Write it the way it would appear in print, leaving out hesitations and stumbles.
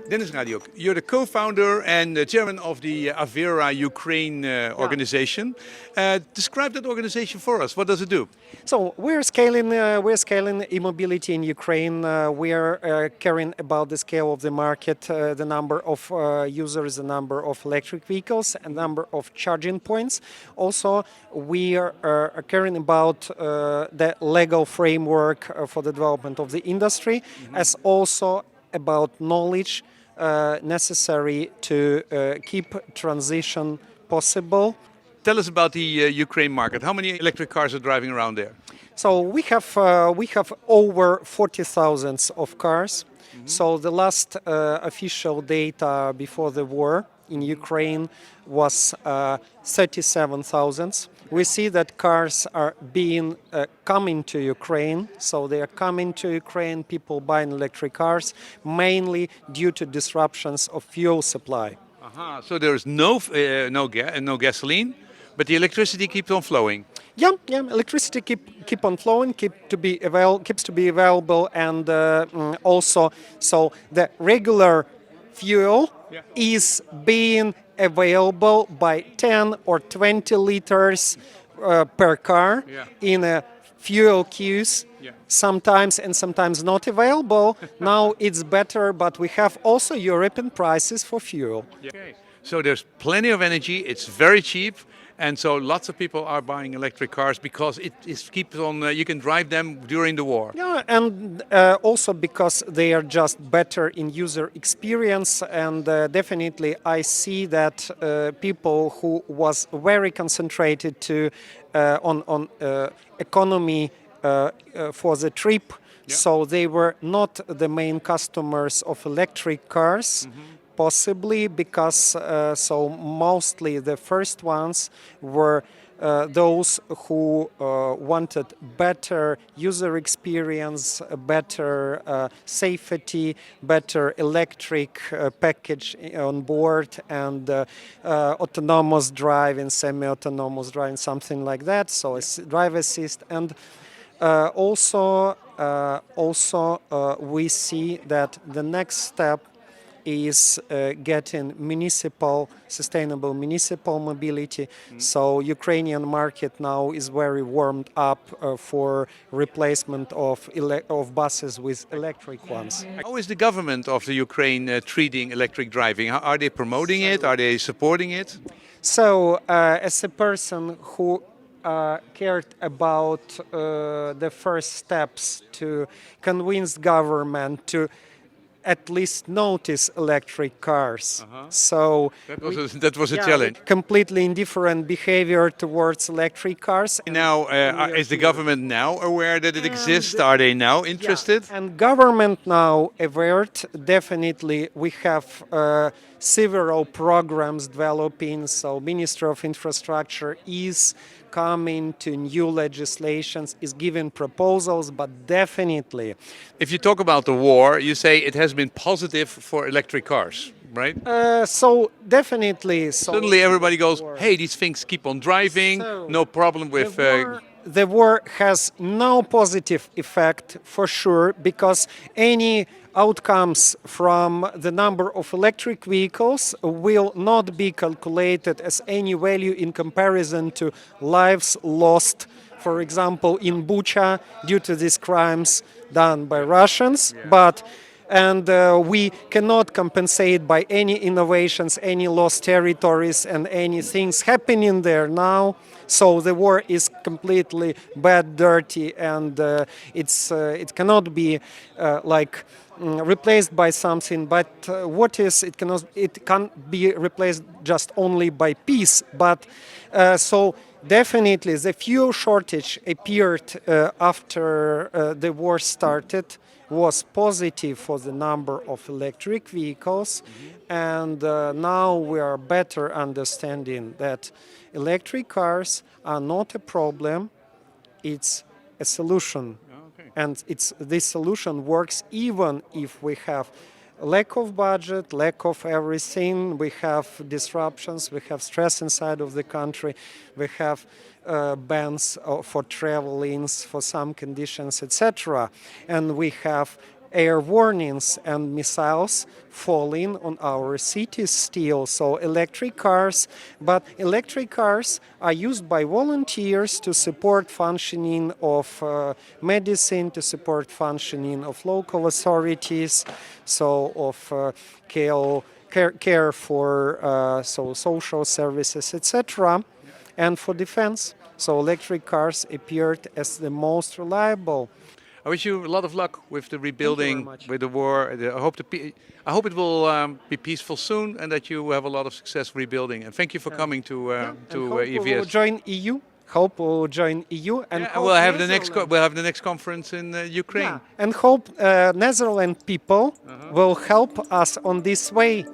Denis Radiuk, you're the co-founder and chairman of the AVERE Ukraine organization. Describe that organization for us. What does it do? So we're scaling e-mobility in Ukraine. We are caring about the scale of the market, the number of users, the number of electric vehicles, and number of charging points. Also, we are caring about the legal framework for the development of the industry, as also about knowledge necessary to keep transition possible. Tell us about the Ukraine market. How many electric cars are driving around there? So we have over 40,000 of cars. So the last official data before the war in Ukraine was 37,000. We see that cars are coming to Ukraine. So they are coming to Ukraine, people buying electric cars, mainly due to disruptions of fuel supply. So there is no gasoline, but the electricity keeps on flowing. Yeah, electricity keep on flowing, keeps to be available, and also so the regular fuel is being available by 10 or 20 liters per car in fuel queues. Sometimes and sometimes not available. Now it's better, but we have also European prices for fuel. Okay. So there's plenty of energy. It's very cheap. And so lots of people are buying electric cars because it keeps on. You can drive them during the war. Yeah, and also because they are just better in user experience. And definitely, I see that people who was very concentrated on economy for the trip, so they were not the main customers of electric cars. Possibly because so mostly the first ones were those who wanted better user experience, better safety, better electric package on board, and autonomous driving, semi-autonomous driving, something like that. So drive assist, and also we see that the next step is getting sustainable municipal mobility. So Ukrainian market now is very warmed up for replacement of buses with electric ones. How is the government of the Ukraine treating electric driving? Are they promoting it? Are they supporting it? So as a person who cared about the first steps to convince government to at least notice electric cars. So that was a challenge. Completely indifferent behavior towards electric cars. Now, is the government now aware that it exists? Are they now interested? Yeah. And government now aware. Definitely, we have several programs developing. So, Ministry of Infrastructure is coming to new legislations, is giving proposals, but definitely. If you talk about the war, you say it has been positive for electric cars, right? So definitely. Suddenly everybody goes, hey, these things keep on driving, no problem with... The war has no positive effect for sure, because any outcomes from the number of electric vehicles will not be calculated as any value in comparison to lives lost, for example, in Bucha due to these crimes done by Russians. And we cannot compensate by any innovations, any lost territories, and any things happening there now. So the war is completely bad, dirty, and it cannot be replaced by something. But it can be replaced just only by peace. But so definitely the fuel shortage appeared after the war started, was positive for the number of electric vehicles, and now we are better understanding that electric cars are not a problem, it's a solution. And this solution works even if we have lack of budget, lack of everything, we have disruptions, we have stress inside of the country, we have bans for travelings for some conditions, etc. And we have air warnings and missiles falling on our cities still. So electric cars, but electric cars are used by volunteers to support functioning of medicine, to support functioning of local authorities, so of care for social services, etc., and for defense. So electric cars appeared as the most reliable. I wish you a lot of luck with the rebuilding, much. with the war. I hope it will be peaceful soon, and that you have a lot of success rebuilding. And thank you for coming to And hope we will EVS. join EU. Hope we will join EU, and Yeah, hope we'll have the next Netherlands- we'll have the next conference in Ukraine. and hope Netherlands people will help us on this way.